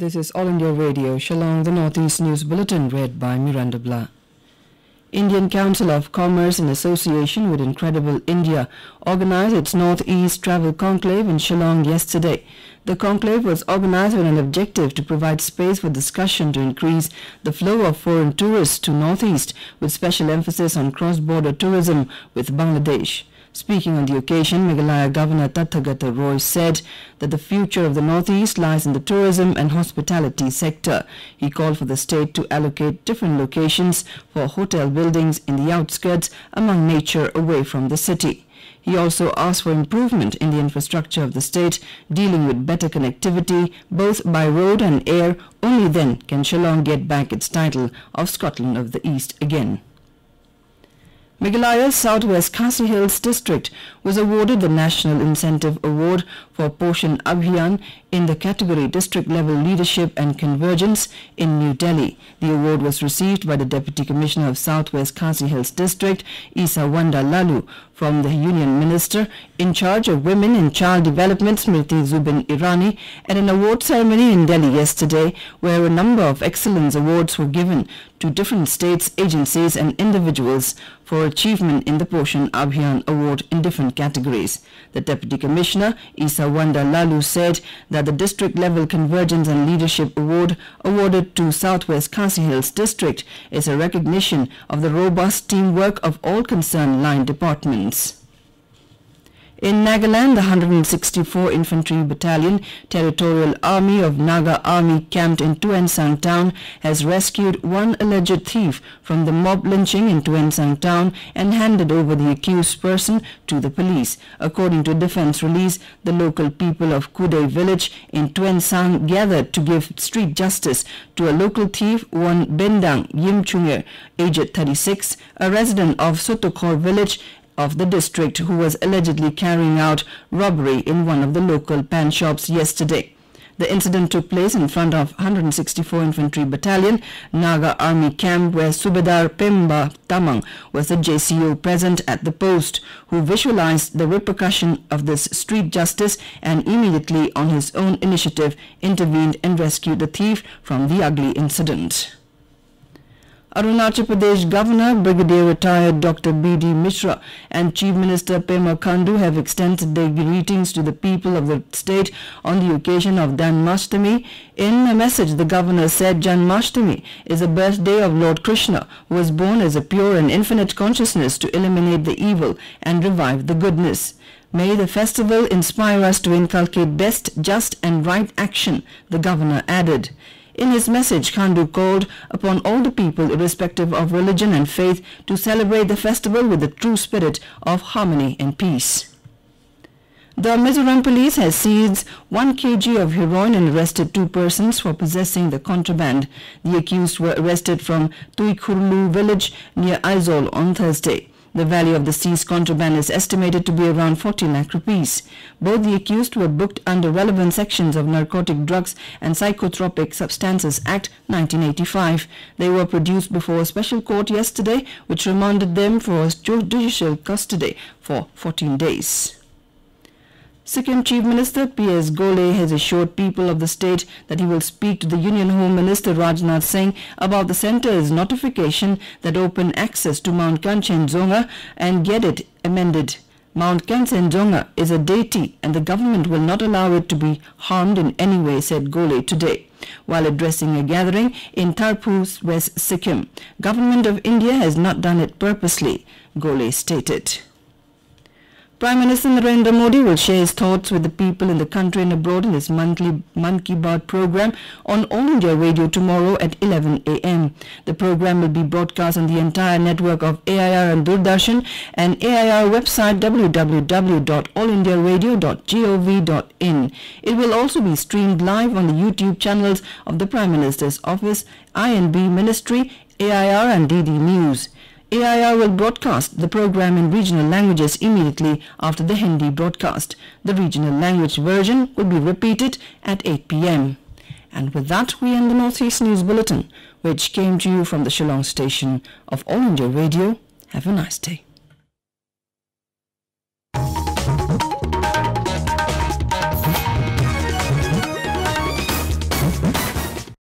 This is All India Radio, Shillong, the Northeast News Bulletin, read by Miranda Blah. Indian Council of Commerce in association with Incredible India organized its Northeast Travel Conclave in Shillong yesterday. The conclave was organized with an objective to provide space for discussion to increase the flow of foreign tourists to Northeast, with special emphasis on cross-border tourism with Bangladesh. Speaking on the occasion, Meghalaya Governor Tathagata Roy said that the future of the Northeast lies in the tourism and hospitality sector. He called for the state to allocate different locations for hotel buildings in the outskirts among nature away from the city. He also asked for improvement in the infrastructure of the state, dealing with better connectivity both by road and air. Only then can Shillong get back its title of Scotland of the East again. Meghalaya's Southwest Khasi Hills district was awarded the National Incentive Award for Poshan Abhiyan in the category District Level Leadership and Convergence in New Delhi. The award was received by the Deputy Commissioner of Southwest Khasi Hills District, Isa Wanda Lalu, from the Union Minister in charge of Women and Child Development, Smriti Zubin Irani, at an award ceremony in Delhi yesterday, where a number of excellence awards were given to different states, agencies and individuals for achievement in the Poshan Abhiyan Award in different categories. The Deputy Commissioner, Isa Wanda Lalu, said that the District Level Convergence and Leadership Award awarded to Southwest Khasi Hills District is a recognition of the robust teamwork of all concerned line departments. In Nagaland, the 164 Infantry Battalion, Territorial Army of Naga Army camped in Tuensang Town has rescued one alleged thief from the mob lynching in Tuensang Town and handed over the accused person to the police. According to a defense release, the local people of Kudai village in Tuensang gathered to give street justice to a local thief, one Bendang Yimchunger, aged 36, a resident of Sotokhor village of the district, who was allegedly carrying out robbery in one of the local pan shops yesterday. The incident took place in front of 164 Infantry Battalion, Naga Army camp, where Subedar Pemba Tamang was the JCO present at the post, who visualized the repercussion of this street justice and immediately on his own initiative intervened and rescued the thief from the ugly incident. Arunachal Pradesh Governor, Brigadier Retired Dr. B.D. Mishra and Chief Minister Pema Khandu have extended their greetings to the people of the state on the occasion of Janmashtami. In a message, the governor said Janmashtami is a birthday of Lord Krishna, who was born as a pure and infinite consciousness to eliminate the evil and revive the goodness. May the festival inspire us to inculcate best, just and right action, the governor added. In his message, Khandu called upon all the people, irrespective of religion and faith, to celebrate the festival with the true spirit of harmony and peace. The Mizoram police has seized 1 kg of heroin and arrested 2 persons for possessing the contraband. The accused were arrested from Tuikhurlu village near Aizawl on Thursday. The value of the seized contraband is estimated to be around 40 lakh rupees. Both the accused were booked under relevant sections of Narcotic Drugs and Psychotropic Substances Act 1985. They were produced before a special court yesterday, which remanded them for judicial custody for 14 days. Sikkim Chief Minister P.S. Gole has assured people of the state that he will speak to the Union Home Minister Rajnath Singh about the centre's notification that open access to Mount Kanchenjunga and get it amended. Mount Kanchenjunga is a deity and the government will not allow it to be harmed in any way, said Gole today, while addressing a gathering in Tarpur, West Sikkim. Government of India has not done it purposely, Gole stated. Prime Minister Narendra Modi will share his thoughts with the people in the country and abroad in his monthly Mann Ki Baat program on All India Radio tomorrow at 11 a.m. The program will be broadcast on the entire network of AIR and Doordarshan and AIR website www.allindiaradio.gov.in. It will also be streamed live on the YouTube channels of the Prime Minister's Office, INB Ministry, AIR and DD News. AIR will broadcast the program in regional languages immediately after the Hindi broadcast. The regional language version will be repeated at 8 p.m. And with that, we end the Northeast News Bulletin, which came to you from the Shillong station of All India Radio. Have a nice day.